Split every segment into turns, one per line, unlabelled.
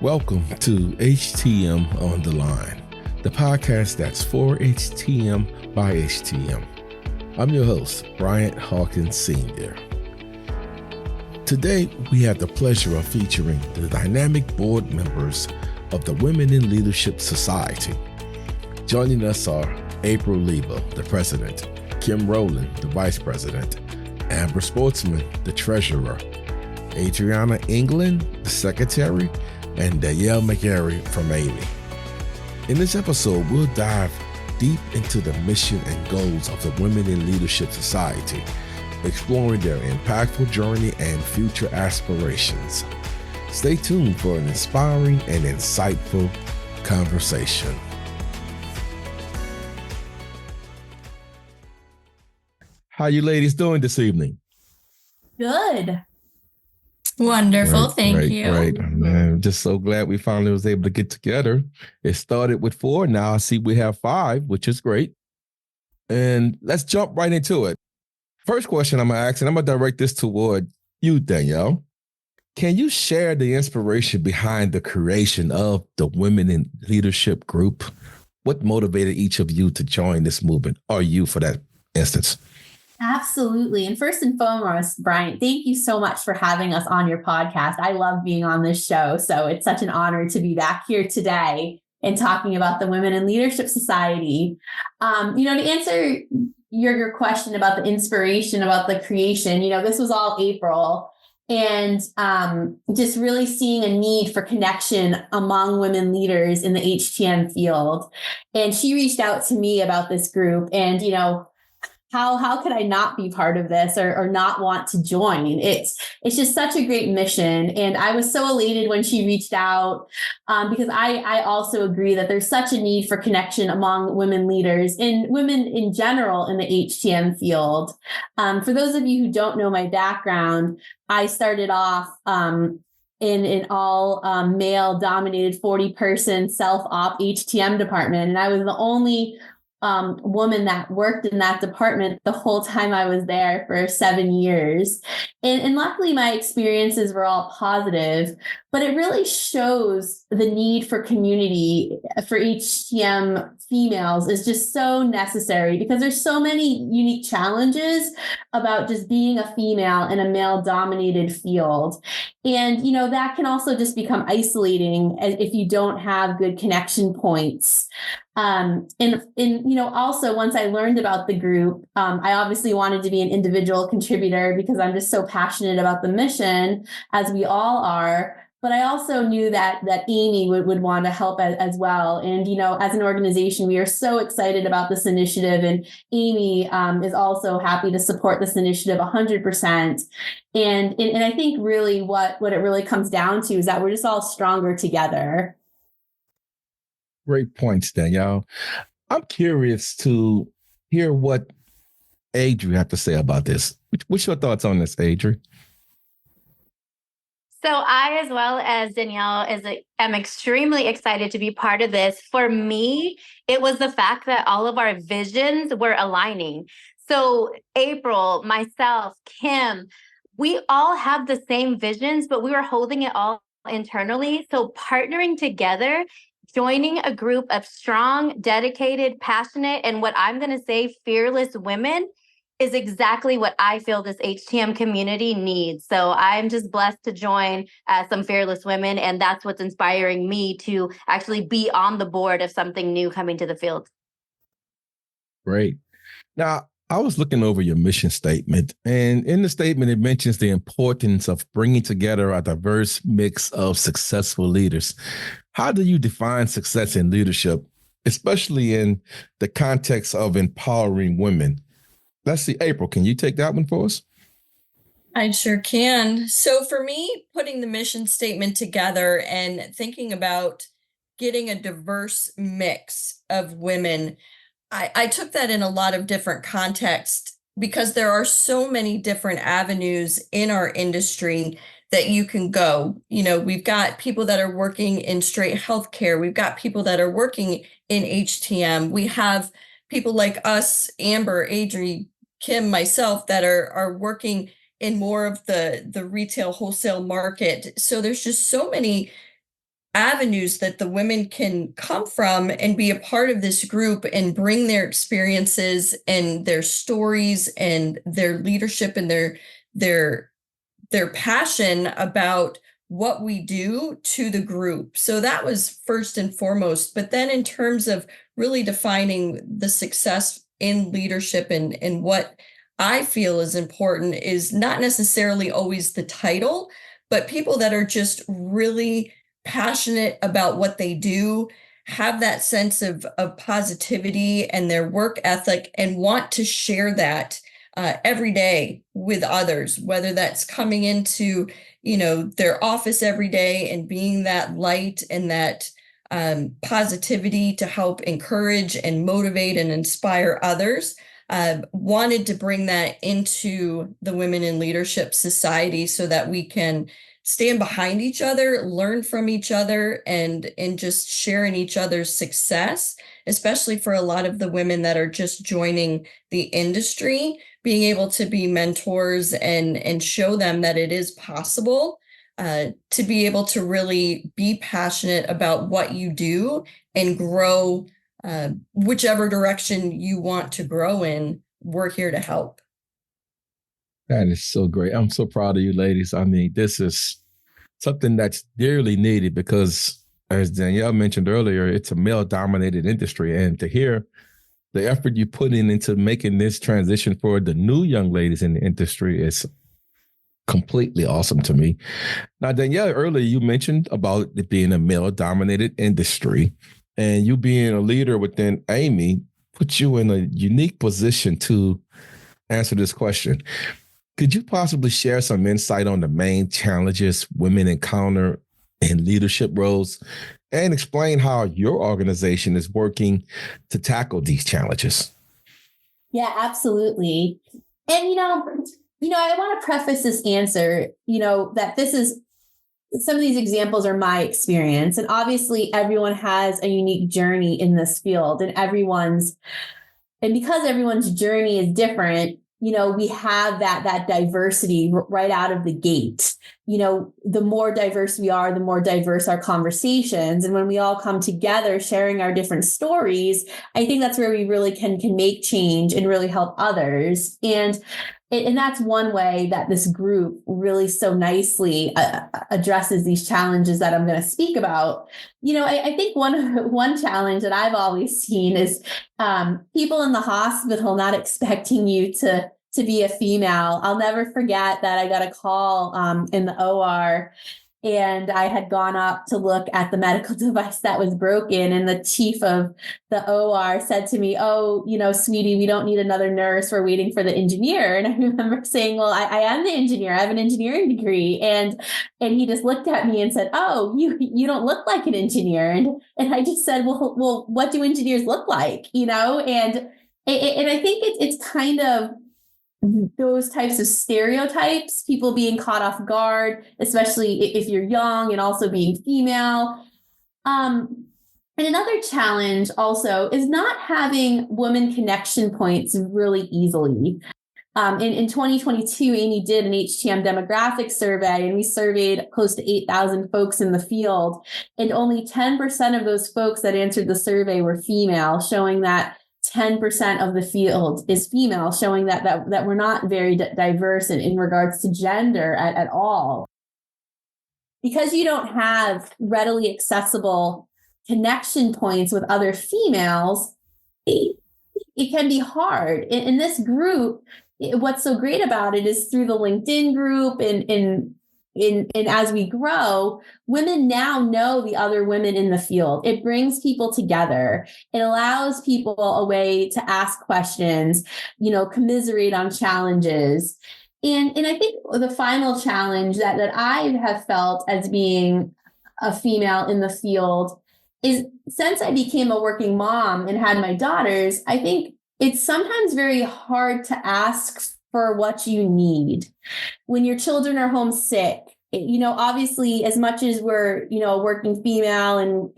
Welcome to HTM on the Line, the podcast that's for HTM by HTM. I'm your host, Bryant Hawkins Sr. Today, we have the pleasure of featuring the dynamic board members of the Women in Leadership Society. Joining us are April Lebo, the president, Kim Rowland, the vice president, Amber Sportsman, the treasurer, Adrianna England, the secretary, and Danielle McGeary from Amy. In this episode, we'll dive deep into the mission and goals of the Women in Leadership Society, exploring their impactful journey and future aspirations. Stay tuned for an inspiring and insightful conversation. How you ladies doing this evening?
Good.
Wonderful. Thank you.
Great. I'm just so glad we finally was able to get together. It started with 4. Now I see we have 5, which is great. And let's jump right into it. First question I'm going to ask, and I'm going to direct this toward you, Danielle. Can you share the inspiration behind the creation of the Women in Leadership group? What motivated each of you to join this movement, or you for that instance?
Absolutely. And first and foremost, Bryant, thank you so much for having us on your podcast. I love being on this show. So it's such an honor to be back here today and talking about the Women in Leadership Society. To answer your question about the inspiration, about the creation, this was all April. And just really seeing a need for connection among women leaders in the HTM field. And she reached out to me about this group and, how could I not be part of this or not want to join? It's just such a great mission. And I was so elated when she reached out because I also agree that there's such a need for connection among women leaders and women in general in the HTM field. For those of you who don't know my background, I started off in an all male dominated 40-person self-op HTM department. And I was the only woman that worked in that department the whole time I was there for 7 years. And luckily my experiences were all positive, but it really shows the need for community for HTM females is just so necessary because there's so many unique challenges about just being a female in a male dominated field. And, that can also just become isolating if you don't have good connection points. Also once I learned about the group, I obviously wanted to be an individual contributor because I'm just so passionate about the mission, as we all are. But I also knew that Amy would want to help as well. And, as an organization, we are so excited about this initiative. And Amy is also happy to support this initiative 100%. And I think really what it really comes down to is that we're just all stronger together.
Great points, Danielle. I'm curious to hear what Adri had to say about this. What's your thoughts on this, Adri?
So I, as well as Danielle, am extremely excited to be part of this. For me, it was the fact that all of our visions were aligning. So April, myself, Kim, we all have the same visions, but we were holding it all internally. So partnering together, joining a group of strong, dedicated, passionate, and what I'm going to say, fearless women is exactly what I feel this HTM community needs. So I'm just blessed to join some fearless women, and that's what's inspiring me to actually be on the board of something new coming to the field.
Great. Now, I was looking over your mission statement, and in the statement, it mentions the importance of bringing together a diverse mix of successful leaders. How do you define success in leadership, especially in the context of empowering women? Let's see, April, can you take that one for us?
I sure can. So for me, putting the mission statement together and thinking about getting a diverse mix of women, I took that in a lot of different contexts because there are so many different avenues in our industry that you can go. We've got people that are working in straight healthcare. We've got people that are working in HTM. We have people like us, Amber, Adri, Kim, myself, that are working in more of the retail wholesale market. So there's just so many avenues that the women can come from and be a part of this group and bring their experiences and their stories and their leadership and their passion about what we do to the group. So that was first and foremost. But then in terms of really defining the success in leadership and what I feel is important is not necessarily always the title, but people that are just really passionate about what they do, have that sense of positivity and their work ethic, and want to share that every day with others, whether that's coming into, their office every day and being that light and that positivity to help encourage and motivate and inspire others. Wanted to bring that into the Women in Leadership Society so that we can stand behind each other, learn from each other, and just share in each other's success, especially for a lot of the women that are just joining the industry, being able to be mentors and show them that it is possible to be able to really be passionate about what you do and grow whichever direction you want to grow in. We're here to help.
That is so great. I'm so proud of you, ladies. I mean, this is something that's dearly needed because, as Danielle mentioned earlier, it's a male-dominated industry. And to hear the effort you put into making this transition for the new young ladies in the industry is completely awesome to me. Now, Danielle, earlier you mentioned about it being a male-dominated industry, and you being a leader within AME puts you in a unique position to answer this question. Could you possibly share some insight on the main challenges women encounter in leadership roles and explain how your organization is working to tackle these challenges?
Yeah, absolutely. And, I want to preface this answer, that this is, some of these examples are my experience. And obviously everyone has a unique journey in this field, and because everyone's journey is different, we have that diversity right out of the gate. The more diverse we are, the more diverse our conversations. And when we all come together, sharing our different stories, I think that's where we really can make change and really help others. And that's one way that this group really so nicely addresses these challenges that I'm going to speak about. I think one challenge that I've always seen is people in the hospital not expecting you to be a female. I'll never forget that I got a call in the OR, and I had gone up to look at the medical device that was broken, and the chief of the OR said to me, "Oh, sweetie, we don't need another nurse. We're waiting for the engineer." And I remember saying, "Well, I am the engineer. I have an engineering degree." And he just looked at me and said, "Oh, you don't look like an engineer." And I just said, well, what do engineers look like? And I think it's kind of those types of stereotypes, people being caught off guard, especially if you're young and also being female. And another challenge also is not having women connection points really easily. In 2022, Amy did an HTM demographic survey, and we surveyed close to 8,000 folks in the field, and only 10% of those folks that answered the survey were female, showing that 10% of the field is female, showing that we're not very diverse in regards to gender at all. Because you don't have readily accessible connection points with other females, it can be hard. In this group, what's so great about it is through the LinkedIn group and as we grow, women now know the other women in the field. It brings people together. It allows people a way to ask questions, commiserate on challenges. And I think the final challenge that I have felt as being a female in the field is, since I became a working mom and had my daughters, I think it's sometimes very hard to ask for what you need. When your children are homesick, obviously, as much as we're, a working female and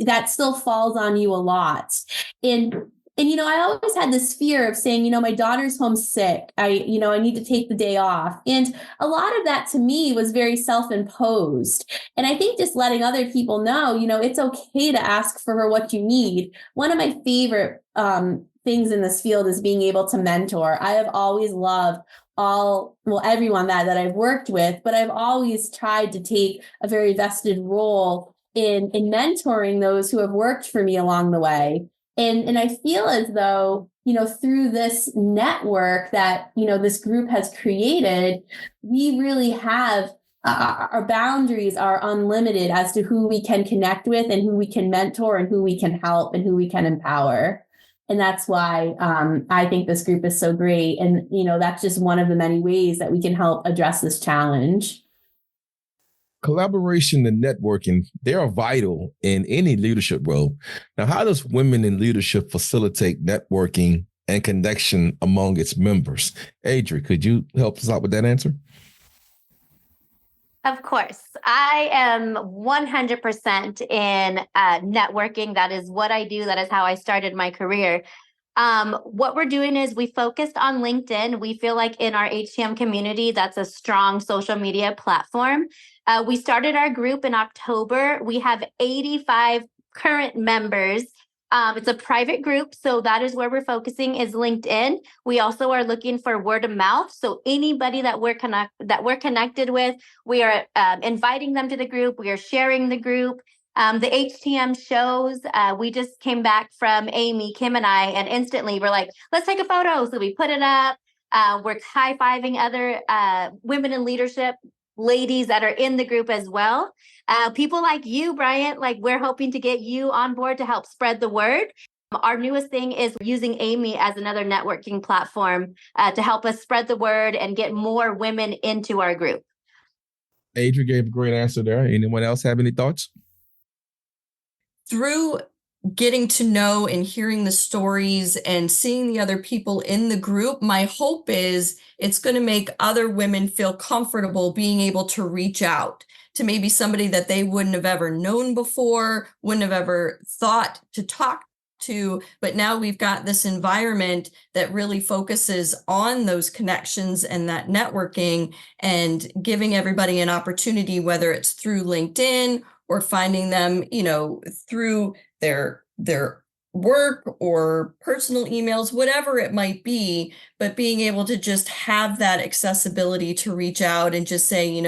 that still falls on you a lot. And And, I always had this fear of saying, my daughter's homesick. I need to take the day off. And a lot of that to me was very self-imposed. And I think just letting other people know, it's okay to ask for her what you need. One of my favorite things in this field is being able to mentor. I have always loved everyone that I've worked with, but I've always tried to take a very vested role in mentoring those who have worked for me along the way. And I feel as though, through this network that, this group has created, we really have our boundaries are unlimited as to who we can connect with and who we can mentor and who we can help and who we can empower. And that's why I think this group is so great. And, that's just one of the many ways that we can help address this challenge.
Collaboration and networking, they are vital in any leadership role. Now, how does Women in Leadership facilitate networking and connection among its members? Adri, could you help us out with that answer?
Of course. I am 100% in networking. That is what I do. That is how I started my career. What we're doing is we focused on LinkedIn. We feel like in our HTM community, that's a strong social media platform. We started our group in October. We have 85 current members. It's a private group, so that is where we're focusing is LinkedIn. We also are looking for word of mouth. So anybody that we're connected with, we are inviting them to the group. We are sharing the group. The HTM shows, we just came back from Amy, Kim, and I, and instantly we're like, let's take a photo. So we put it up. We're high-fiving other women in leadership ladies that are in the group as well. People like you, Bryant, like we're hoping to get you on board to help spread the word. Our newest thing is using Amy as another networking platform to help us spread the word and get more women into our group.
Adri gave a great answer there. Anyone else have any thoughts?
Through getting to know and hearing the stories and seeing the other people in the group, my hope is it's going to make other women feel comfortable being able to reach out to maybe somebody that they wouldn't have ever known before, wouldn't have ever thought to talk to. But now we've got this environment that really focuses on those connections and that networking and giving everybody an opportunity, whether it's through LinkedIn or finding them, through their work or personal emails, whatever it might be, but being able to just have that accessibility to reach out and just say,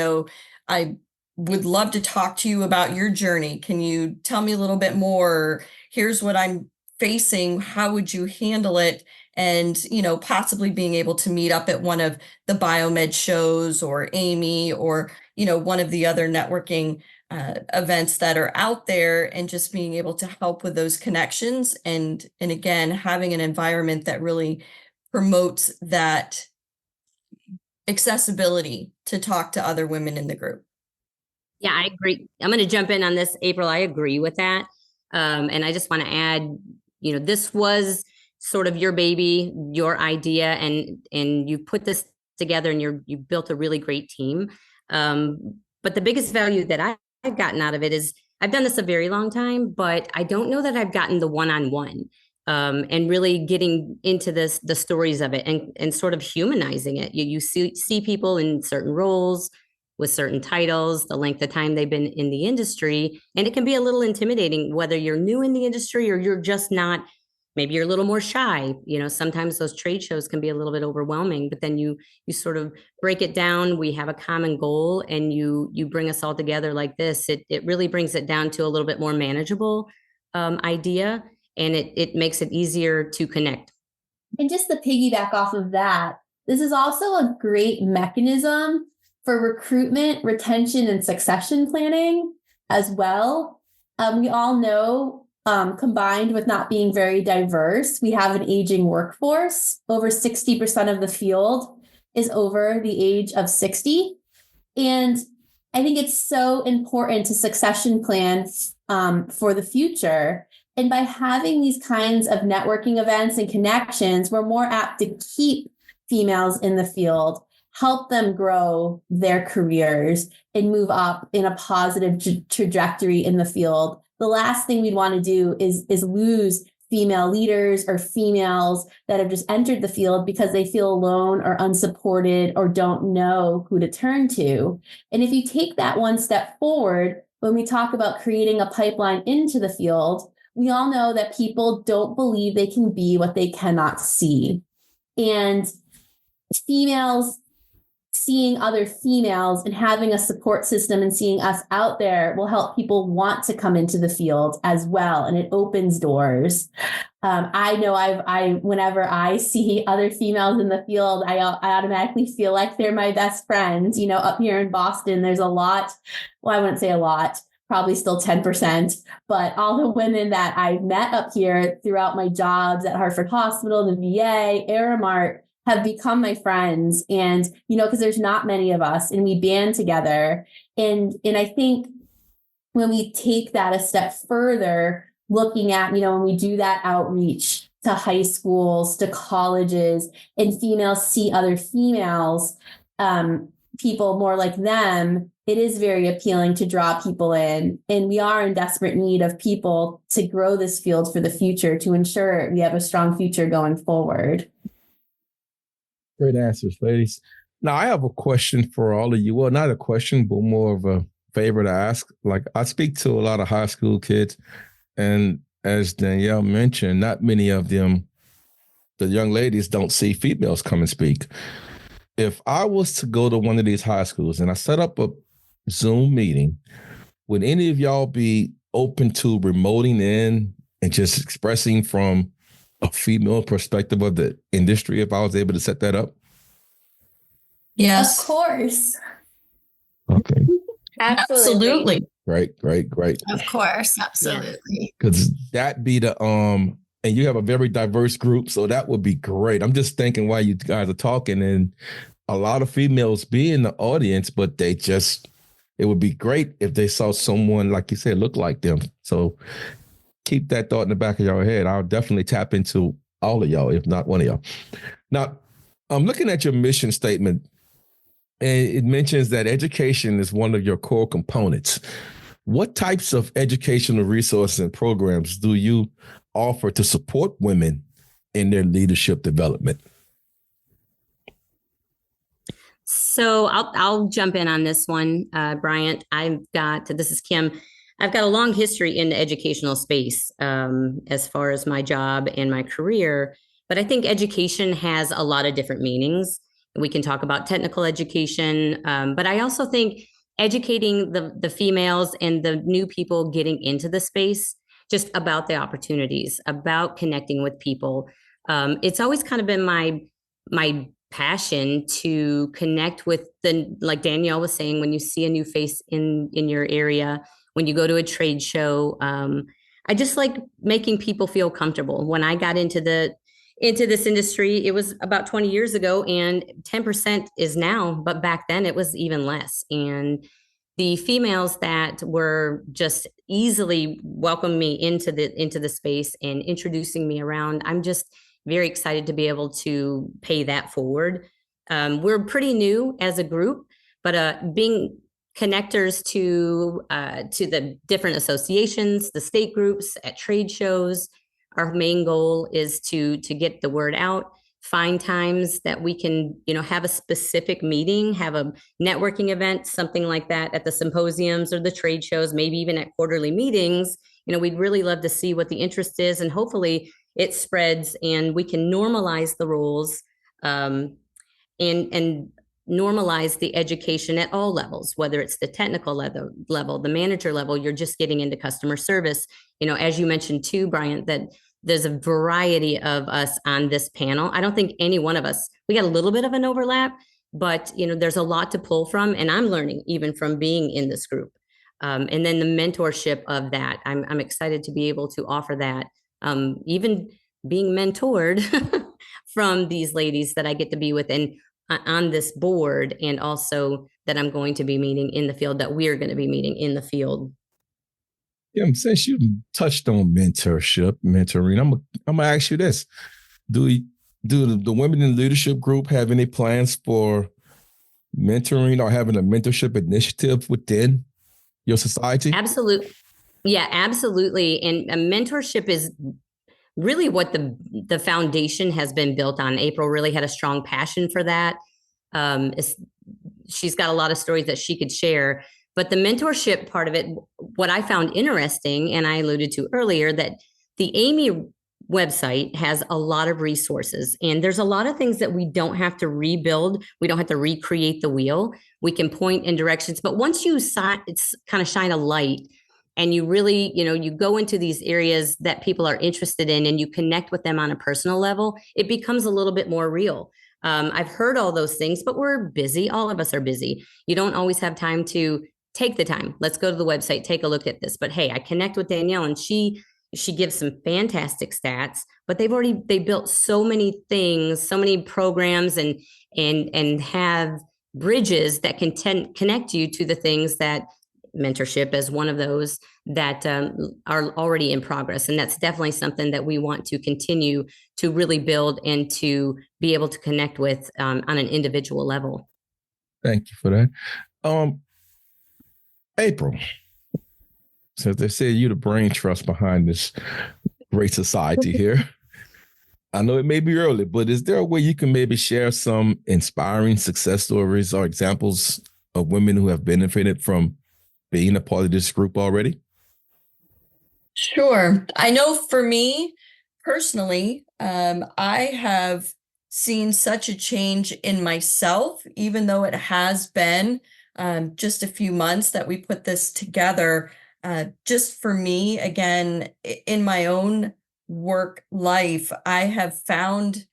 I would love to talk to you about your journey. Can you tell me a little bit more? Here's what I'm facing. How would you handle it? And, possibly being able to meet up at one of the biomed shows or Amy or, one of the other networking events that are out there, and just being able to help with those connections. And again, having an environment that really promotes that accessibility to talk to other women in the group.
Yeah, I agree. I'm going to jump in on this, April. I agree with that. And I just want to add, this was sort of your baby, your idea, and you put this together and you built a really great team. But the biggest value that I've gotten out of it is I've done this a very long time, but I don't know that I've gotten the one-on-one and really getting into the stories of it and sort of humanizing it. You see people in certain roles with certain titles, the length of time they've been in the industry, and it can be a little intimidating whether you're new in the industry or you're just not. Maybe you're a little more shy. Sometimes those trade shows can be a little bit overwhelming, but then you sort of break it down. We have a common goal and you bring us all together like this. It really brings it down to a little bit more manageable idea, and it makes it easier to connect.
And just to piggyback off of that, this is also a great mechanism for recruitment, retention, and succession planning as well. We all know combined with not being very diverse, we have an aging workforce. Over 60% of the field is over the age of 60. And I think it's so important to succession plan for the future. And by having these kinds of networking events and connections, we're more apt to keep females in the field, help them grow their careers, and move up in a positive trajectory in the field. The last thing we'd want to do is lose female leaders or females that have just entered the field because they feel alone or unsupported or don't know who to turn to. And if you take that one step forward, when we talk about creating a pipeline into the field, we all know that people don't believe they can be what they cannot see. And females seeing other females and having a support system and seeing us out there will help people want to come into the field as well. And it opens doors. I know whenever I see other females in the field, I automatically feel like they're my best friends. You know, up here in Boston, there's a lot. Well, I wouldn't say a lot, probably still 10%, but all the women that I've met up here throughout my jobs at Hartford Hospital, the VA, Aramark, have become my friends. And, you know, because there's not many of us and we band together. And I think when we take that a step further, looking at, you know, when we do that outreach to high schools, to colleges, and females see other females, people more like them, it is very appealing to draw people in. And we are in desperate need of people to grow this field for the future, to ensure we have a strong future going forward.
Great answers, ladies. Now, I have a question for all of you. Well, not a question, but more of a favor to ask. Like, I speak to a lot of high school kids, and as Danielle mentioned, not many of them, the young ladies, don't see females come and speak. If I was to go to one of these high schools and I set up a Zoom meeting, would any of y'all be open to remoting in and just expressing from a female perspective of the industry if I was able to set that up?
Yes.
Of course.
Okay.
Absolutely.
Great.
Of course. Absolutely.
Because that be the, and you have a very diverse group, so that would be great. I'm just thinking while you guys are talking, and a lot of females be in the audience, but it would be great if they saw someone, like you said, look like them. So keep that thought in the back of your head. I'll definitely tap into all of y'all, if not one of y'all. Now, I'm looking at your mission statement, and it mentions that education is one of your core components. What types of educational resources and programs do you offer to support women in their leadership development?
So I'll jump in on this one, Bryant. This is Kim. I've got a long history in the educational space as far as my job and my career, but I think education has a lot of different meanings. We can talk about technical education, but I also think educating the females and the new people getting into the space, just about the opportunities, about connecting with people. It's always kind of been my passion to connect with like Danielle was saying, when you see a new face in your area, when you go to a trade show, I just like making people feel comfortable. When I got into this industry, it was about 20 years ago, and 10% is now, but back then it was even less. And the females that were just easily welcoming me into the space and introducing me around, I'm just very excited to be able to pay that forward. We're pretty new as a group, but being connectors to the different associations, the state groups at trade shows, our main goal is to get the word out, find times that we can, have a specific meeting, have a networking event, something like that at the symposiums or the trade shows, maybe even at quarterly meetings. We'd really love to see what the interest is, and hopefully it spreads and we can normalize the roles and normalize the education at all levels, whether it's the technical level, the manager level, you're just getting into customer service. As you mentioned too, Bryant, that there's a variety of us on this panel. I don't think any one of us, we got a little bit of an overlap, but there's a lot to pull from, and I'm learning even from being in this group. And then the mentorship of that, I'm excited to be able to offer that, even being mentored from these ladies that I get to be with and on this board, and also that I'm going to be meeting in the field, that we're going to be meeting in the field.
Yeah, since you touched on mentoring, I'm gonna ask you this: Do the Women in Leadership group have any plans for mentoring or having a mentorship initiative within your society?
Absolutely, yeah, absolutely. And mentorship is really what the foundation has been built on. April really had a strong passion for that. She's got a lot of stories that she could share, but the mentorship part of it, what I found interesting, and I alluded to earlier, that the Amy website has a lot of resources, and there's a lot of things that we don't have to rebuild. We don't have to recreate the wheel. We can point in directions, but once you it's kind of shine a light and you really, you go into these areas that people are interested in and you connect with them on a personal level, it becomes a little bit more real. I've heard all those things, but we're busy. All of us are busy. You don't always have time to take the time. Let's go to the website, take a look at this. But hey, I connect with Danielle, and she gives some fantastic stats, but they built so many things, so many programs, and have bridges that can connect you to the things that mentorship is one of those that are already in progress. And that's definitely something that we want to continue to really build and to be able to connect with on an individual level.
Thank you for that. April, since they say you're the brain trust behind this great society here, I know it may be early, but is there a way you can maybe share some inspiring success stories or examples of women who have benefited from being a part of this group already?
Sure. I know for me personally, I have seen such a change in myself, even though it has been just a few months that we put this together. Just for me, again, in my own work life, I have found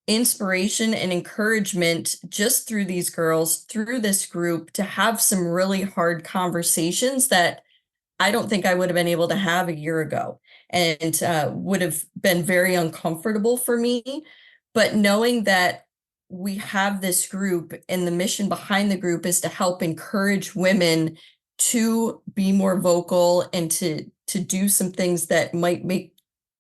inspiration and encouragement just through these girls, through this group, to have some really hard conversations that I don't think I would have been able to have a year ago, and would have been very uncomfortable for me. But knowing that we have this group and the mission behind the group is to help encourage women to be more vocal and to do some things that might make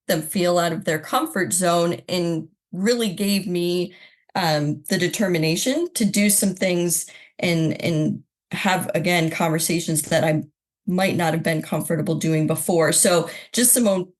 them feel out of their comfort zone, and really gave me the determination to do some things and have, again, conversations that I might not have been comfortable doing before. So just some own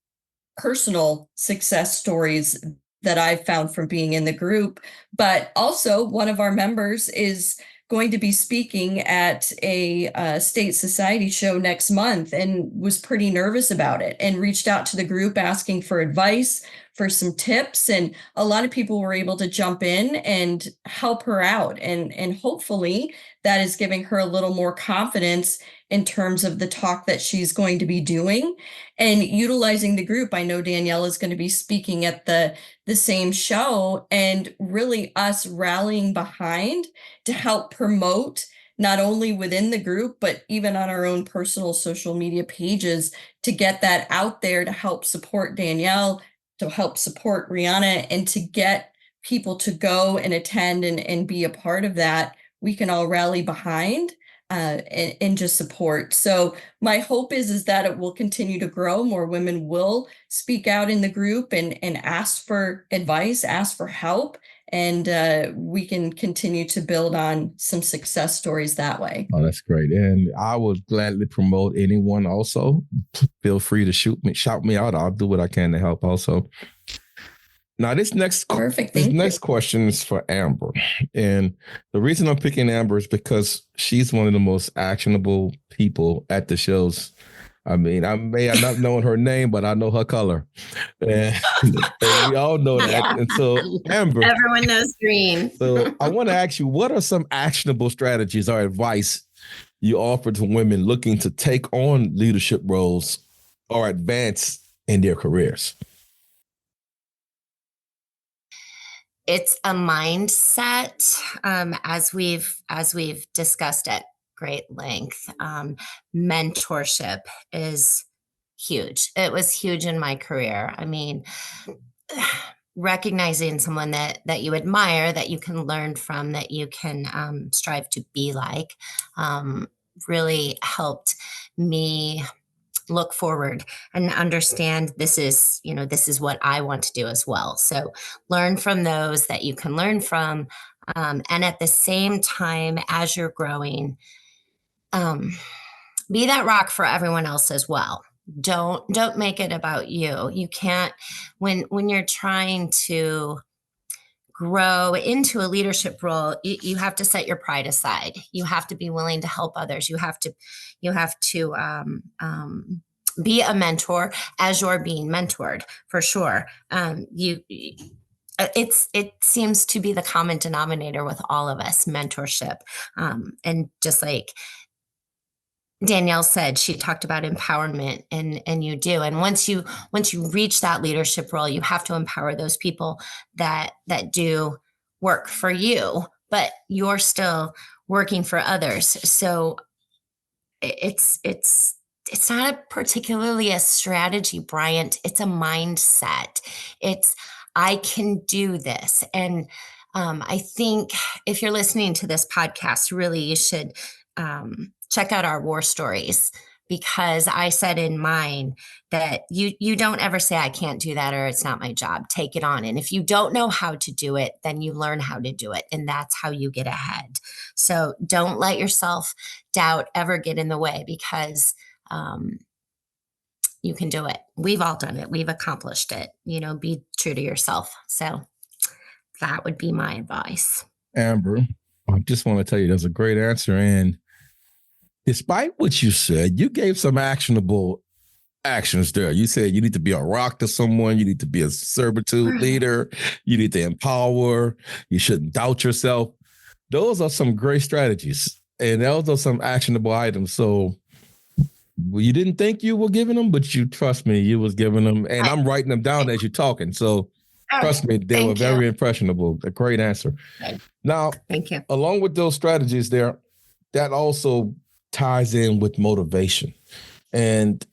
personal success stories that I've found from being in the group. But also, one of our members is going to be speaking at a state society show next month, and was pretty nervous about it, and reached out to the group asking for advice, for some tips. And a lot of people were able to jump in and help her out. And hopefully that is giving her a little more confidence in terms of the talk that she's going to be doing and utilizing the group. I know Danielle is going to be speaking at the same show, and really us rallying behind to help promote, not only within the group, but even on our own personal social media pages, to get that out there, to help support Danielle, to help support Rihanna, and to get people to go and attend and be a part of that. We can all rally behind and just support. So my hope is that it will continue to grow. More women will speak out in the group and ask for advice, ask for help, and we can continue to build on some success stories that way.
Oh, that's great. And I would gladly promote anyone also. Feel free to shout me out. I'll do what I can to help also. Now, this next question is for Amber. And the reason I'm picking Amber is because she's one of the most actionable people at the shows. I mean, I may have not known her name, but I know her color. And we all know that. Yeah. And so, Amber.
Everyone knows green.
So I want to ask you, what are some actionable strategies or advice you offer to women looking to take on leadership roles or advance in their careers?
It's a mindset, as we've discussed at great length. Mentorship is huge. It was huge in my career. I mean, recognizing someone that you admire, that you can learn from, that you can strive to be like, really helped me look forward and understand this is what I want to do as well. So learn from those that you can learn from. And at the same time, as you're growing, be that rock for everyone else as well. Don't make it about you. You can't, when you're trying to grow into a leadership role, you have to set your pride aside. You have to be willing to help others. You have to be a mentor as you're being mentored, for sure. It seems to be the common denominator with all of us, mentorship. And just like Danielle said, she talked about empowerment, and you do. And once you reach that leadership role, you have to empower those people that do work for you, but you're still working for others. So it's not particularly a strategy, Bryant. It's a mindset. It's, I can do this. And I think if you're listening to this podcast, really, you should check out our war stories, because I said in mine that you don't ever say, I can't do that, or it's not my job. Take it on. And if you don't know how to do it, then you learn how to do it. And that's how you get ahead. So don't let yourself doubt ever get in the way, because you can do it. We've all done it. We've accomplished it. Be true to yourself. So that would be my advice.
Amber, I just want to tell you that's a great answer. And despite what you said, you gave some actionable actions there. You said you need to be a rock to someone. You need to be a servitude leader. You need to empower. You shouldn't doubt yourself. Those are some great strategies. And those are some actionable items. So you didn't think you were giving them, but you trust me, you was giving them. And I'm writing them down as you're talking. So trust me, they were very impressionable. A great answer. Now,
thank you.
Along with those strategies there, that also ties in with motivation. And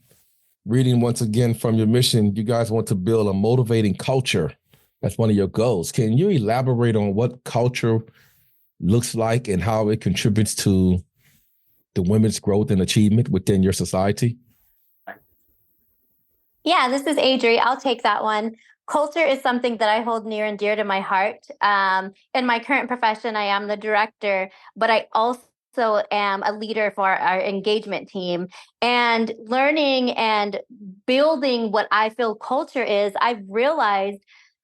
reading once again from your mission, you guys want to build a motivating culture. That's one of your goals. Can you elaborate on what culture looks like and how it contributes to the women's growth and achievement within your society?
Yeah, this is Adri. I'll take that one. Culture is something that I hold near and dear to my heart. In my current profession, I am the director, but I also am a leader for our engagement team. And learning and building what I feel culture is, I've realized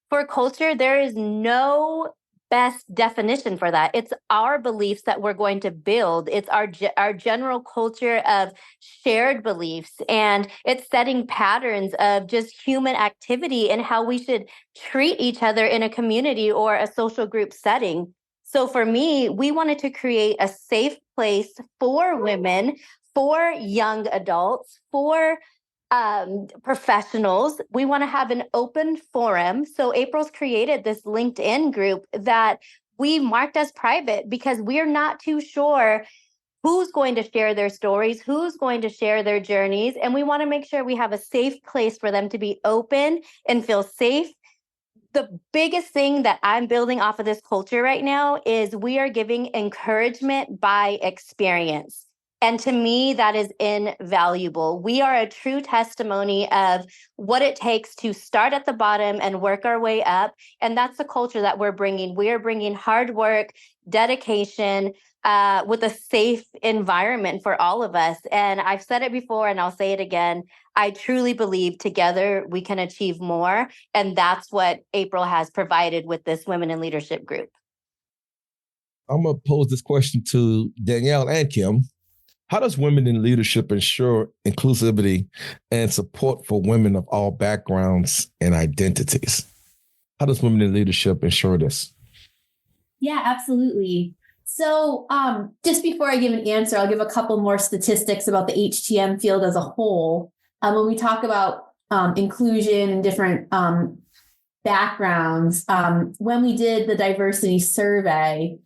for culture, there is no best definition for that. It's our beliefs that we're going to build. It's our general culture of shared beliefs, and it's setting patterns of just human activity and how we should treat each other in a community or a social group setting. So for me, we wanted to create a safe place for women, for young adults, for professionals. We want to have an open forum. So April's created this LinkedIn group that we marked as private because we're not too sure who's going to share their stories, who's going to share their journeys. And we want to make sure we have a safe place for them to be open and feel safe. The biggest thing that I'm building off of this culture right now is we are giving encouragement by experience. And to me, that is invaluable. We are a true testimony of what it takes to start at the bottom and work our way up. And that's the culture that we're bringing. We are bringing hard work, dedication, with a safe environment for all of us. And I've said it before, and I'll say it again. I truly believe together we can achieve more. And that's what April has provided with this Women in Leadership group.
I'm going to pose this question to Danielle and Kim. How does Women in Leadership ensure inclusivity and support for women of all backgrounds and identities? How does Women in Leadership ensure this?
Yeah, absolutely. So just before I give an answer, I'll give a couple more statistics about the HTM field as a whole. When we talk about inclusion and different backgrounds, when we did the diversity survey,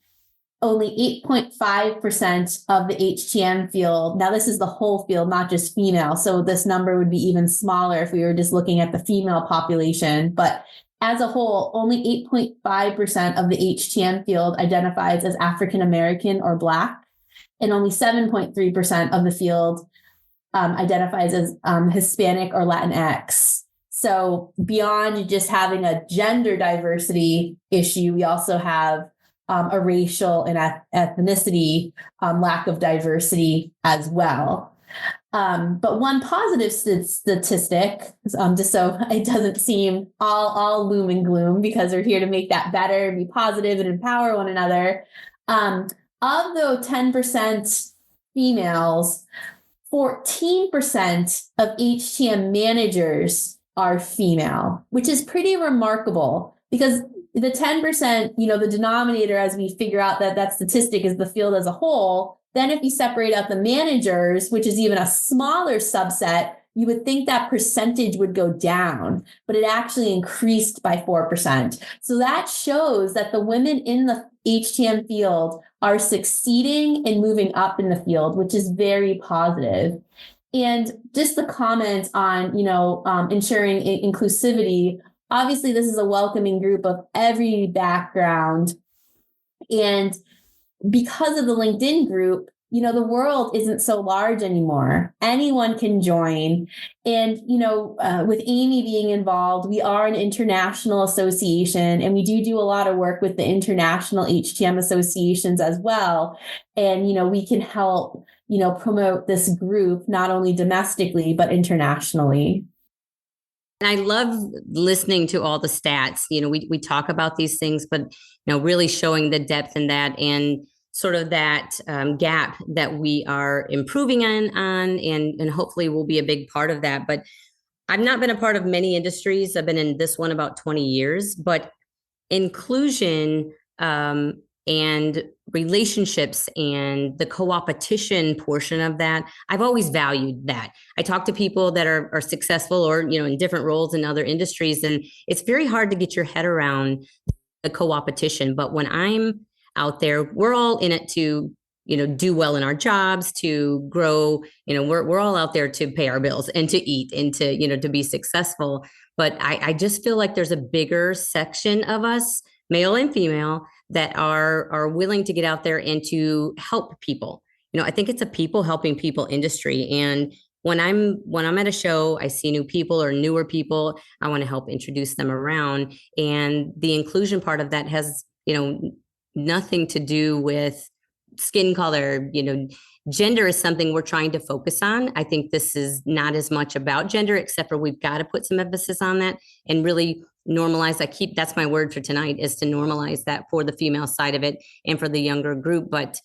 only 8.5% of the HTM field, now this is the whole field, not just female, so this number would be even smaller if we were just looking at the female population, but as a whole, only 8.5% of the HTM field identifies as African American or Black, and only 7.3% of the field identifies as Hispanic or Latinx. So beyond just having a gender diversity issue, we also have a racial and ethnicity lack of diversity as well. But one positive statistic, just so it doesn't seem all loom and gloom, because we're here to make that better, be positive, and empower one another. Of the 10% females, 14% of HTM managers are female, which is pretty remarkable, because the 10%, the denominator, as we figure out that statistic, is the field as a whole. Then if you separate out the managers, which is even a smaller subset, you would think that percentage would go down, but it actually increased by 4%. So that shows that the women in the HTM field are succeeding and moving up in the field, which is very positive. And just the comments on, ensuring inclusivity. Obviously, this is a welcoming group of every background. And because of the LinkedIn group, the world isn't so large anymore. Anyone can join. And, with Amy being involved, we are an international association, and we do a lot of work with the international HTM associations as well. And, we can help, promote this group, not only domestically, but internationally.
And I love listening to all the stats. We talk about these things, but, really showing the depth in that, and sort of that gap that we are improving on, and hopefully will be a big part of that. But I've not been a part of many industries. I've been in this one about 20 years, but inclusion and relationships and the co-opetition portion of that, I've always valued that. I talk to people that are successful, or, in different roles in other industries, and it's very hard to get your head around the co-opetition. But when I'm out there, we're all in it to, do well in our jobs, to grow. We're all out there to pay our bills and to eat and to, to be successful. But I just feel like there's a bigger section of us, male and female, that are willing to get out there and to help people. I think it's a people helping people industry. And when I'm at a show, I see new people or newer people, I want to help introduce them around. And the inclusion part of that has, nothing to do with skin color. Gender is something we're trying to focus on. I think this is not as much about gender, except for we've got to put some emphasis on that and really normalize. That's my word for tonight, is to normalize that for the female side of it and for the younger group, but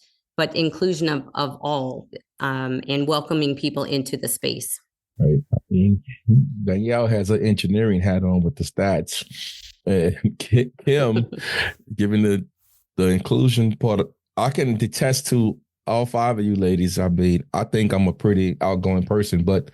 inclusion of all, and welcoming people into the space.
Right. I mean, Danielle has an engineering hat on with the stats. Kim, given the inclusion part, I can attest to all five of you ladies. I mean, I think I'm a pretty outgoing person, but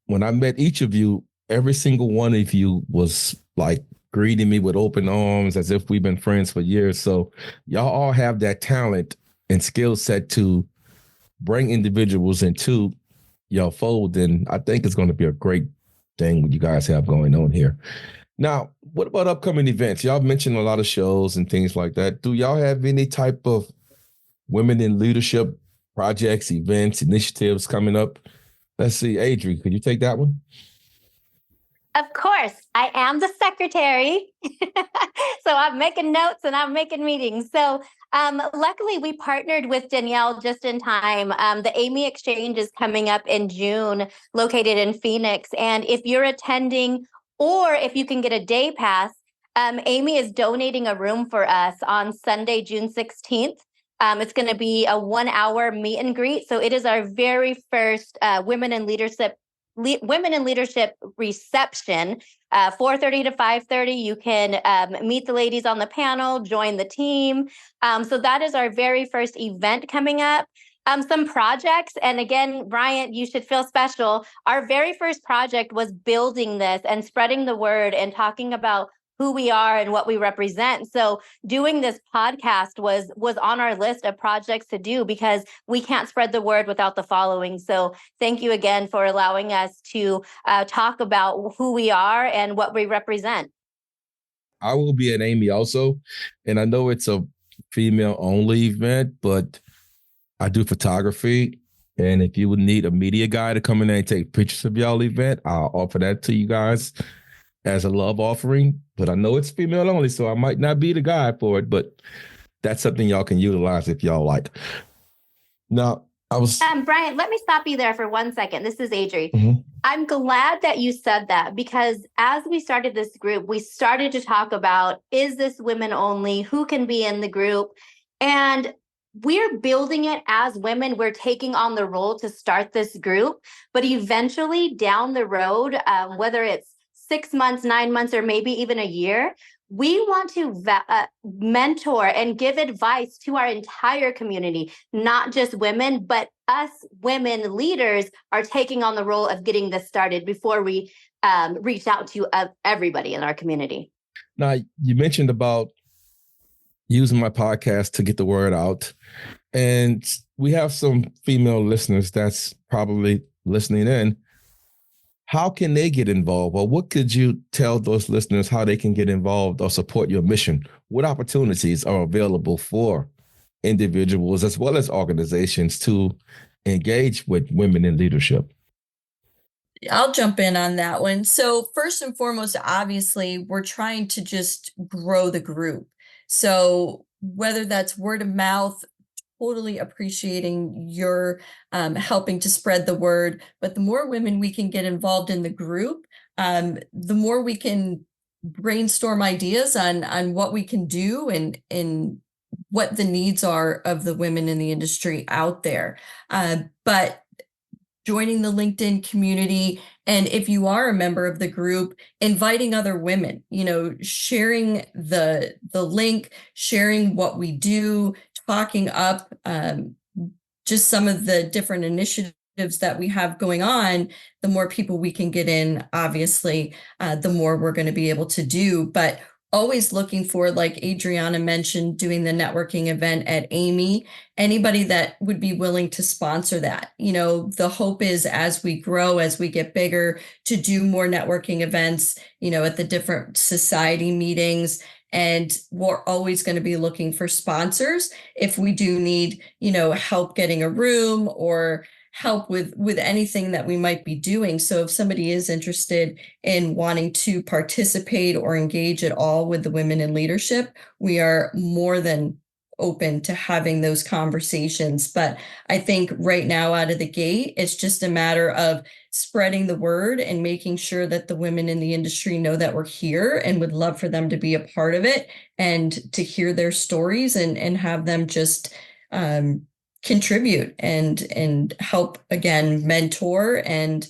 when I met each of you, every single one of you was like greeting me with open arms as if we've been friends for years. So y'all all have that talent and skill set to bring individuals into your fold. And I think it's going to be a great thing what you guys have going on here. Now, what about upcoming events? Y'all mentioned a lot of shows and things like that. Do y'all have any type of women in leadership projects, events, initiatives coming up? Let's see, Adri, could you take that one?
Of course, I am the secretary. So I'm making notes and I'm making meetings. So luckily we partnered with Danielle just in time. The Amy Exchange is coming up in June, located in Phoenix. And if you're attending, or if you can get a day pass, Amy is donating a room for us on Sunday, June 16th. It's going to be a 1-hour meet and greet. So it is our very first Women in Leadership reception, 4:30 to 5:30. You can meet the ladies on the panel, join the team. So that is our very first event coming up. Some projects, and again, Bryant, you should feel special. Our very first project was building this and spreading the word and talking about who we are and what we represent. So doing this podcast was on our list of projects to do, because we can't spread the word without the following. So thank you again for allowing us to talk about who we are and what we represent.
I will be at Amy also, and I know it's a female-only event, but I do photography, and if you would need a media guy to come in there and take pictures of y'all event, I'll offer that to you guys as a love offering. But I know it's female only, so I might not be the guy for it, but that's something y'all can utilize if y'all like. Now,
Brian, let me stop you there for 1 second. This is Adri.
Mhm.
I'm glad that you said that, because as we started this group, we started to talk about, is this women only? Who can be in the group? And we're building it as women. We're taking on the role to start this group. But eventually down the road, whether it's 6 months, 9 months, or maybe even a year, we want to mentor and give advice to our entire community, not just women, but us women leaders are taking on the role of getting this started before we reach out to everybody in our community.
Now, you mentioned about using my podcast to get the word out. And we have some female listeners that's probably listening in. How can they get involved? Or what could you tell those listeners how they can get involved or support your mission? What opportunities are available for individuals as well as organizations to engage with women in leadership?
I'll jump in on that one. So first and foremost, obviously, we're trying to just grow the group. So whether that's word of mouth, totally appreciating your helping to spread the word. But the more women we can get involved in the group, the more we can brainstorm ideas on what we can do and what the needs are of the women in the industry out there. But joining the LinkedIn community, and if you are a member of the group, inviting other women, sharing the link, sharing what we do, talking up just some of the different initiatives that we have going on. The more people we can get in, obviously, the more we're going to be able to do. But always looking for, like Adrianna mentioned, doing the networking event at Amy, anybody that would be willing to sponsor that. The hope is, as we grow, as we get bigger, to do more networking events, at the different society meetings. And we're always going to be looking for sponsors if we do need, help getting a room or help with anything that we might be doing. So if somebody is interested in wanting to participate or engage at all with the women in leadership, we are more than open to having those conversations. But I think right now out of the gate, it's just a matter of spreading the word and making sure that the women in the industry know that we're here and would love for them to be a part of it and to hear their stories and have them just contribute and help, again, mentor and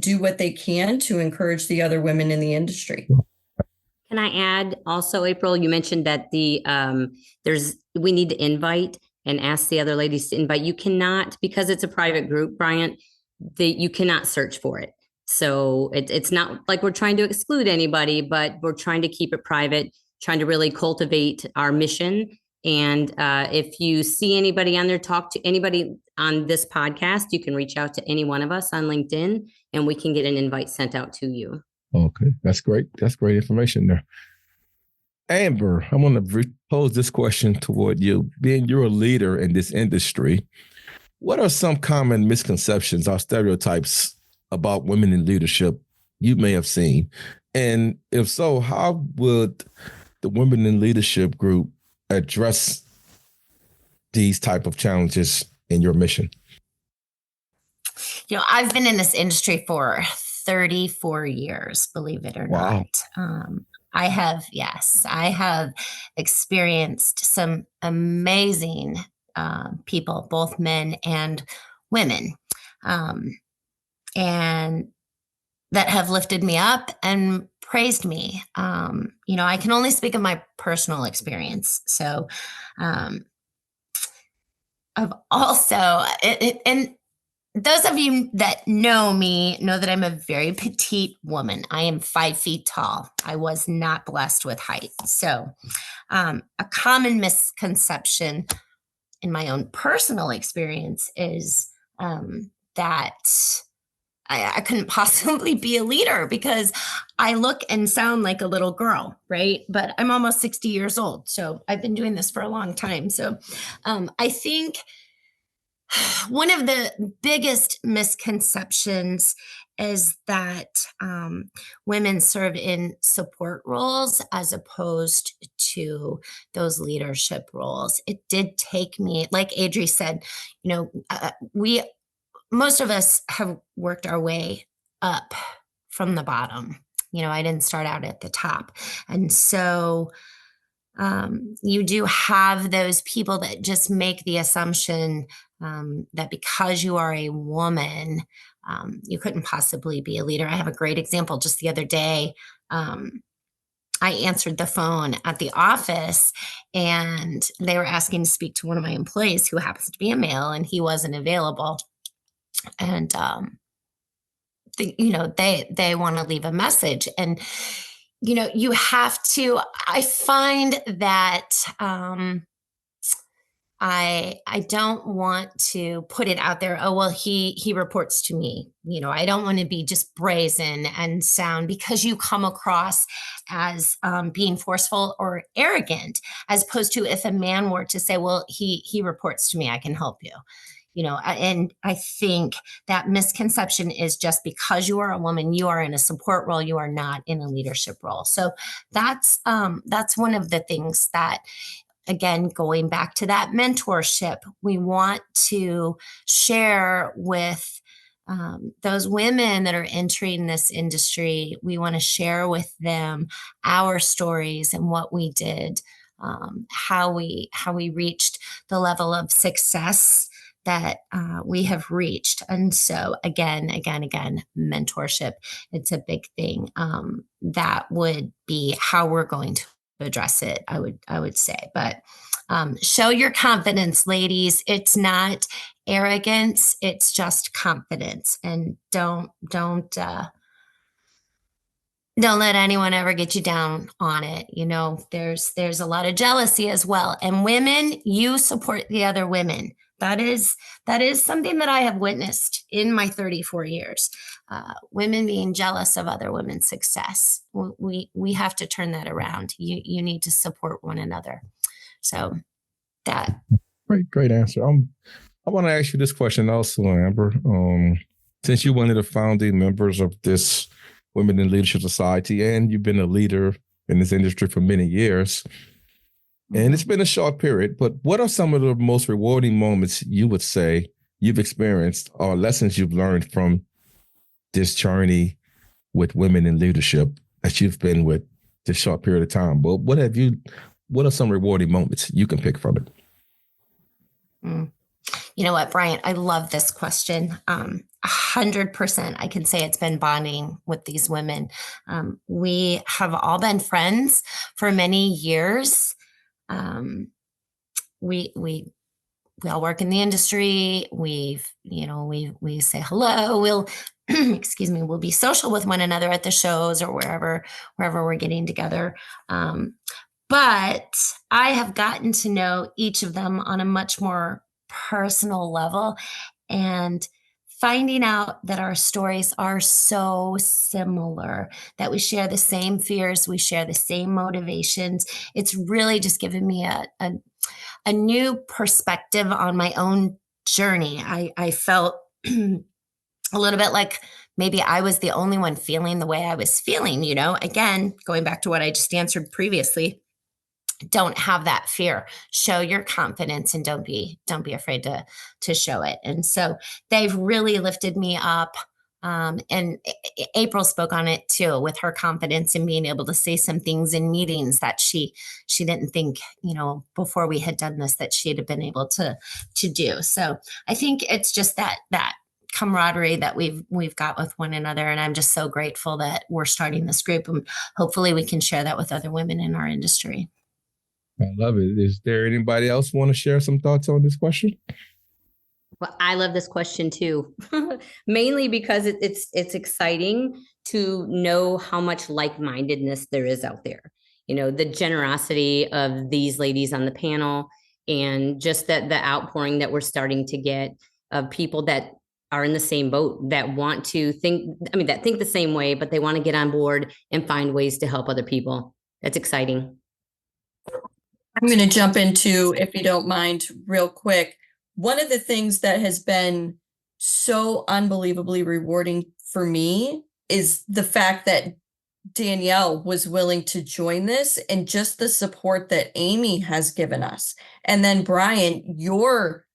do what they can to encourage the other women in the industry.
Can I add also, April, you mentioned that we need to invite and ask the other ladies to invite. You cannot, because it's a private group, Bryant, you cannot search for it. So it's not like we're trying to exclude anybody, but we're trying to keep it private, trying to really cultivate our mission. And if you see anybody on there, talk to anybody on this podcast, you can reach out to any one of us on LinkedIn and we can get an invite sent out to you.
Okay, that's great. That's great information there. Amber, I want to pose this question toward you. Being you're a leader in this industry, what are some common misconceptions or stereotypes about women in leadership you may have seen? And if so, how would the Women in Leadership group address these type of challenges in your mission?
I've been in this industry for 34 years, believe it or
Wow.
not. I have experienced some amazing people, both men and women, and that have lifted me up and praised me. I can only speak of my personal experience. So I've also, and those of you that know me know that I'm a very petite woman. I am 5 feet tall. I was not blessed with height. So a common misconception in my own personal experience is that I couldn't possibly be a leader because I look and sound like a little girl, right? But I'm almost 60 years old. So I've been doing this for a long time. So I think One of the biggest misconceptions is that women serve in support roles as opposed to those leadership roles. It did take me, like Adri said, most of us have worked our way up from the bottom. I didn't start out at the top. And so you do have those people that just make the assumption that because you are a woman, you couldn't possibly be a leader. I have a great example. Just the other day, I answered the phone at the office and they were asking to speak to one of my employees who happens to be a male, and he wasn't available. And, they want to leave a message. And, you have to, I find that I don't want to put it out there. Oh, well, he reports to me. I don't want to be just brazen and sound, because you come across as being forceful or arrogant, as opposed to if a man were to say, well, he reports to me, I can help you. And I think that misconception is just because you are a woman, you are in a support role, you are not in a leadership role. So that's one of the things that, again, going back to that mentorship, we want to share with those women that are entering this industry. We want to share with them our stories and what we did, how we reached the level of success that we have reached. And so again, mentorship, it's a big thing. That would be how we're going to address it, I would say. But show your confidence, ladies. It's not arrogance, it's just confidence. And don't let anyone ever get you down on it. There's a lot of jealousy as well. And women, you support the other women. That is something that I have witnessed in my 34 years. Women being jealous of other women's success. We have to turn that around. You need to support one another. So that.
Great answer. I want to ask you this question also, Amber. Since you're one of the founding members of this Women in Leadership Society, and you've been a leader in this industry for many years, and it's been a short period, but what are some of the most rewarding moments you would say you've experienced, or lessons you've learned from this journey with women in leadership that you've been with this short period of time? But what are some rewarding moments you can pick from it?
You know what, Bryant, I love this question. 100%. I can say it's been bonding with these women. We have all been friends for many years. We all work in the industry. We say hello. We'll, we'll be social with one another at the shows or wherever we're getting together. But I have gotten to know each of them on a much more personal level, and finding out that our stories are so similar, that we share the same fears, we share the same motivations. It's really just given me a new perspective on my own journey. I felt a little bit like maybe I was the only one feeling the way I was feeling, again, going back to what I just answered previously. Don't have that fear. Show your confidence and don't be afraid to show it. And so they've really lifted me up. And April spoke on it too, with her confidence in being able to say some things in meetings that she didn't think, before we had done this, that she'd have been able to do. So I think it's just that camaraderie that we've got with one another. And I'm just so grateful that we're starting this group, and hopefully we can share that with other women in our industry.
I love it. Is there anybody else want to share some thoughts on this question?
Well, I love this question too, mainly because it's exciting to know how much like-mindedness there is out there. The generosity of these ladies on the panel, and just that the outpouring that we're starting to get of people that are in the same boat, that want to think the same way, but they want to get on board and find ways to help other people. That's exciting.
I'm going to jump into, if you don't mind, real quick, one of the things that has been so unbelievably rewarding for me is the fact that Danielle was willing to join this, and just the support that Amy has given us. And then Brian, your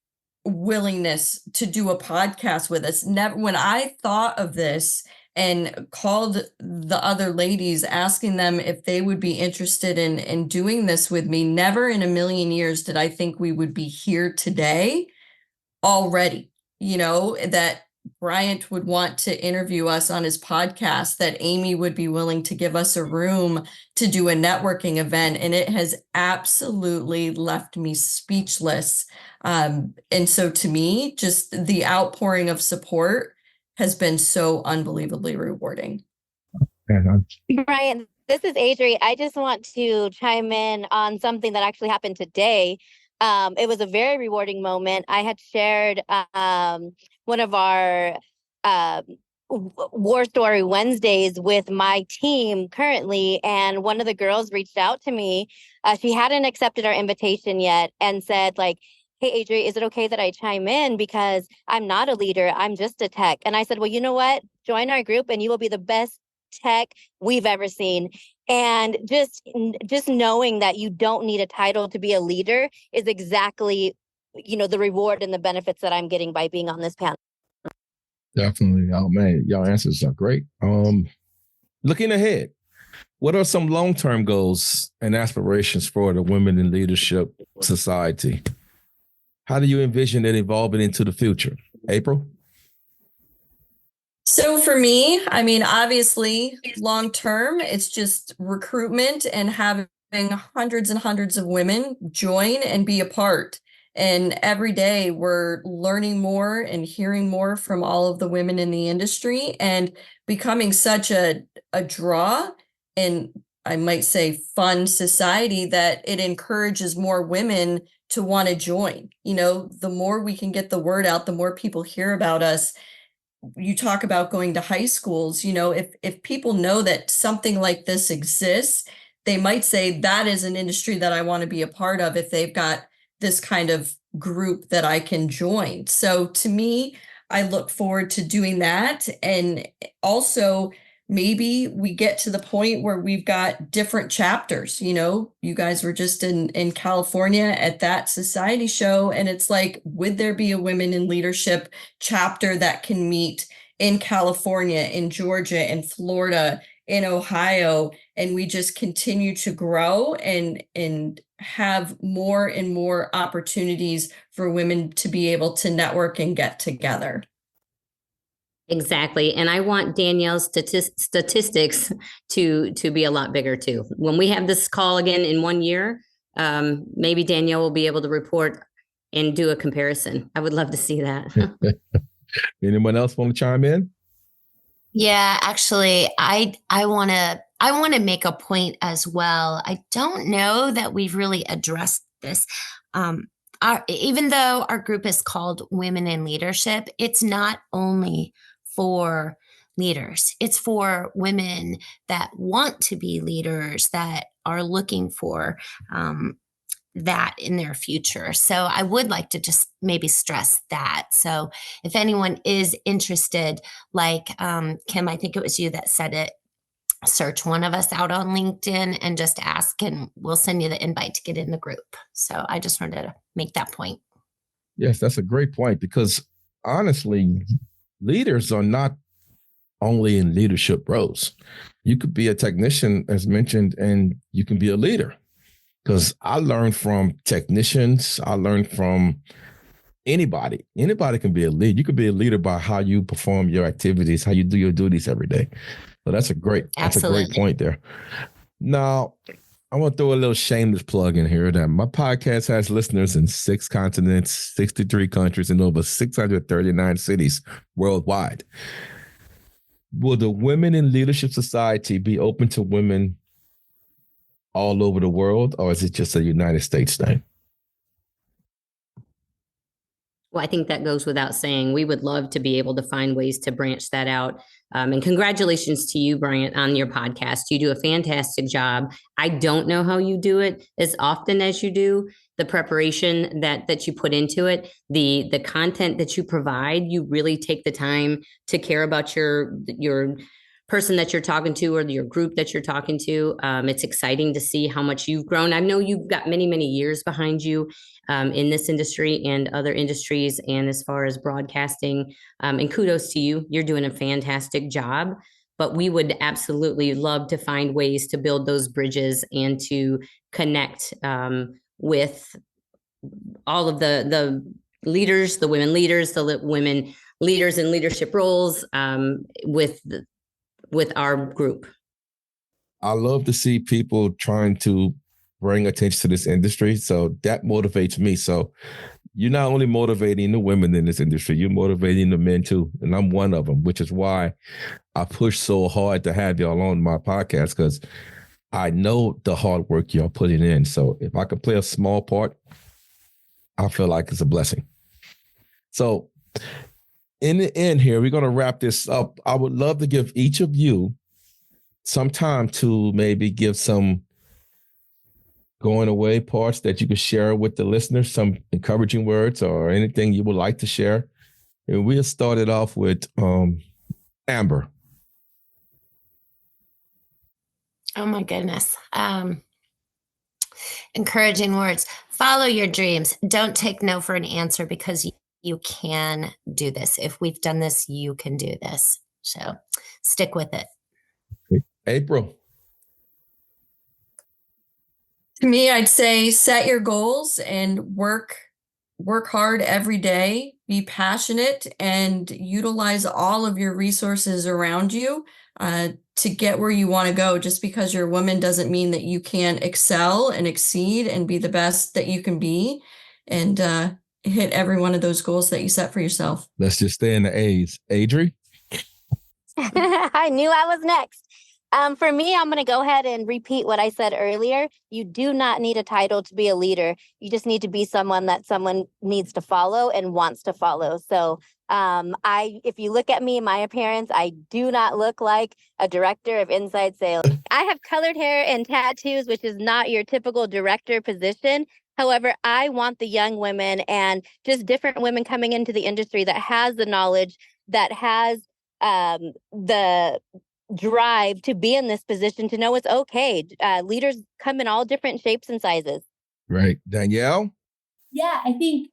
willingness to do a podcast with us. Never, when I thought of this and called the other ladies, asking them if they would be interested in doing this with me, never in a million years did I think we would be here today already. That Bryant would want to interview us on his podcast, that Amy would be willing to give us a room to do a networking event. And it has absolutely left me speechless. And so to me, just the outpouring of support has been so unbelievably rewarding.
Brian, this is Adrianna. I just want to chime in on something that actually happened today. It was a very rewarding moment. I had shared one of our War Story Wednesdays with my team currently, and one of the girls reached out to me. She hadn't accepted our invitation yet and said, like, hey, Adrianna, is it okay that I chime in? Because I'm not a leader. I'm just a tech. And I said, well, you know what? Join our group and you will be the best tech we've ever seen. And just knowing that you don't need a title to be a leader is exactly, the reward and the benefits that I'm getting by being on this panel.
Definitely. Oh man, y'all answers are great. Looking ahead, what are some long-term goals and aspirations for the Women in Leadership Society? How do you envision it evolving into the future? April?
So for me, obviously long term, it's just recruitment and having hundreds and hundreds of women join and be a part. And every day we're learning more and hearing more from all of the women in the industry and becoming such a draw, and I might say fun society, that it encourages more women to want to join. The more we can get the word out, the more people hear about us. You talk about going to high schools, if people know that something like this exists, they might say that is an industry that I want to be a part of if they've got this kind of group that I can join. So to me, I look forward to doing that. And also maybe we get to the point where we've got different chapters. You guys were just in California at that society show, and it's like, would there be a women in leadership chapter that can meet in California, in Georgia, in Florida, in Ohio, and we just continue to grow and have more and more opportunities for women to be able to network and get together.
Exactly. And I want Danielle's statistics to be a lot bigger too. When we have this call again in 1 year, maybe Danielle will be able to report and do a comparison. I would love to see that.
Anyone else want to chime in?
Yeah, actually, I want to make a point as well. I don't know that we've really addressed this. Even though our group is called Women in Leadership, it's not only for leaders. It's for women that want to be leaders, that are looking for that in their future. So I would like to just maybe stress that. So if anyone is interested, like Kim, I think it was you that said it, search one of us out on LinkedIn and just ask, and we'll send you the invite to get in the group. So I just wanted to make that point.
Yes, that's a great point, because honestly, leaders are not only in leadership roles. You could be a technician, as mentioned, and you can be a leader. Because I learned from technicians, I learned from anybody. Anybody can be a leader. You could be a leader by how you perform your activities, how you do your duties every day. So that's a great point there. Now, I want to throw a little shameless plug in here that my podcast has listeners in 6 continents, 63 countries, and over 639 cities worldwide. Will the Women in Leadership Society be open to women all over the world, or is it just a United States thing?
Well, I think that goes without saying. We would love to be able to find ways to branch that out. And congratulations to you, Bryant, on your podcast. You do a fantastic job. I don't know how you do it as often as you do. the preparation that you put into it, the content that you provide. You really take the time to care about your person that you're talking to or your group that you're talking to. It's exciting to see how much you've grown. I know you've got many, many years behind you in this industry and other industries, and as far as broadcasting, and kudos to you. You're doing a fantastic job, but we would absolutely love to find ways to build those bridges and to connect with all of the leaders, the women leaders, the women leaders in leadership roles with our group.
I love to see people trying to bring attention to this industry. So that motivates me. So you're not only motivating the women in this industry, you're motivating the men too. And I'm one of them, which is why I push so hard to have y'all on my podcast, because I know the hard work y'all putting in. So if I could play a small part, I feel like it's a blessing. So in the end here, we're going to wrap this up. I would love to give each of you some time to maybe give some going away parts that you could share with the listeners, some encouraging words or anything you would like to share. And we'll start it off with Amber.
Oh my goodness. Encouraging words. Follow your dreams. Don't take no for an answer, because you can do this. If we've done this, you can do this. So stick with it.
April.
To me, I'd say set your goals and work hard every day. Be passionate and utilize all of your resources around you to get where you want to go. Just because you're a woman doesn't mean that you can't excel and exceed and be the best that you can be, and hit every one of those goals that you set for yourself.
Let's just stay in the A's. Adri?
I knew I was next. For me, I'm going to go ahead and repeat what I said earlier. You do not need a title to be a leader. You just need to be someone that someone needs to follow and wants to follow. So if you look at me, my appearance, I do not look like a director of inside sales. I have colored hair and tattoos, which is not your typical director position. However, I want the young women and just different women coming into the industry that has the knowledge, that has the drive to be in this position, to know it's okay. Leaders come in all different shapes and sizes.
Right. Danielle?
Yeah, I think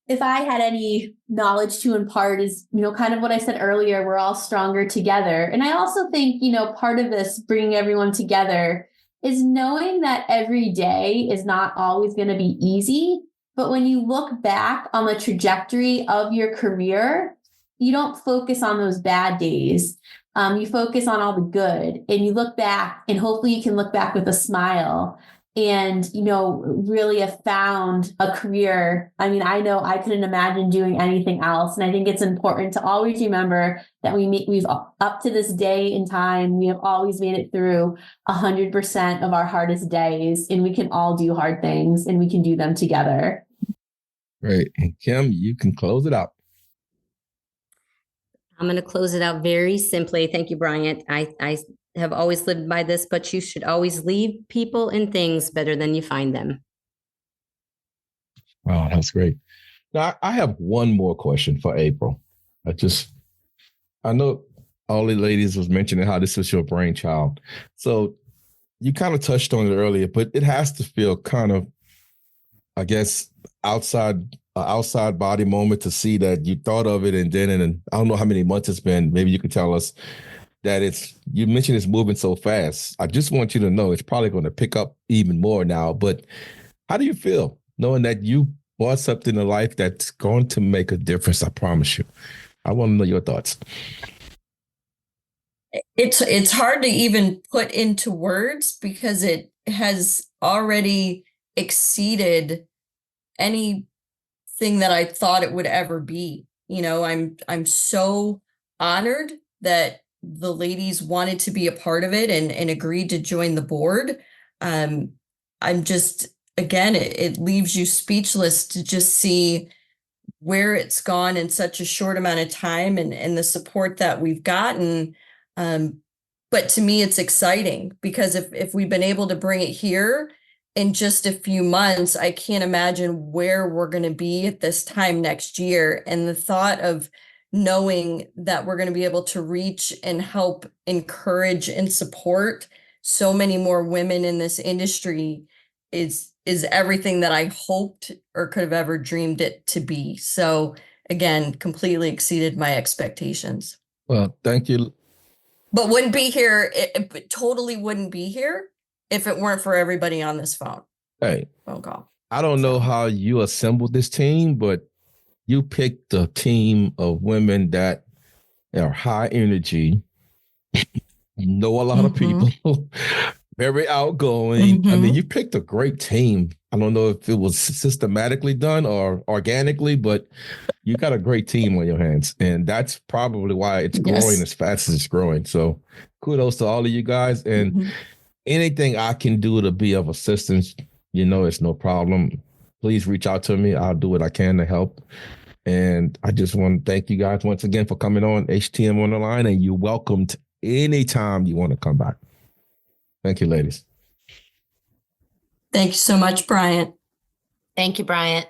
if I had any knowledge to impart is, kind of what I said earlier, we're all stronger together. And I also think, part of this bringing everyone together is knowing that every day is not always going to be easy. But when you look back on the trajectory of your career, you don't focus on those bad days. You focus on all the good, and you look back, and hopefully you can look back with a smile and, really have found a career. I mean, I know I couldn't imagine doing anything else. And I think it's important to always remember that we've up to this day in time, we have always made it through 100% of our hardest days, and we can all do hard things, and we can do them together.
Right. And Kim, you can close it out.
I'm going to close it out very simply. Thank you, Bryant. I have always lived by this, but you should always leave people and things better than you find them.
Wow, that's great. Now, I have one more question for April. I know all the ladies was mentioning how this was your brainchild. So you kind of touched on it earlier, but it has to feel kind of, I guess, outside body moment to see that you thought of it, and I don't know how many months it's been. Maybe you could tell us that you mentioned it's moving so fast. I just want you to know it's probably going to pick up even more now. But how do you feel knowing that you brought something to life that's going to make a difference? I promise you. I want to know your thoughts.
It's hard to even put into words, because it has already exceeded anything that I thought it would ever be. I'm so honored that the ladies wanted to be a part of it and agreed to join the board. I'm just, again, it leaves you speechless to just see where it's gone in such a short amount of time, and the support that we've gotten. But to me, it's exciting, because if we've been able to bring it here in just a few months, I can't imagine where we're going to be at this time next year. And the thought of knowing that we're going to be able to reach and help encourage and support so many more women in this industry is everything that I hoped or could have ever dreamed it to be. So again, completely exceeded my expectations.
Well, thank you.
But wouldn't be here, it totally wouldn't be here if it weren't for everybody on this phone call.
I don't know how you assembled this team, but you picked a team of women that are high energy, know a lot of people, very outgoing. I mean, you picked a great team. I don't know if it was systematically done or organically, but you got a great team on your hands. And that's probably why it's growing as fast as it's growing. So kudos to all of you guys. And anything I can do to be of assistance, it's no problem. Please reach out to me. I'll do what I can to help. And I just want to thank you guys once again for coming on HTM on the Line. And you're welcomed anytime you want to come back. Thank you, ladies.
Thank you so much, Bryant.
Thank you, Bryant.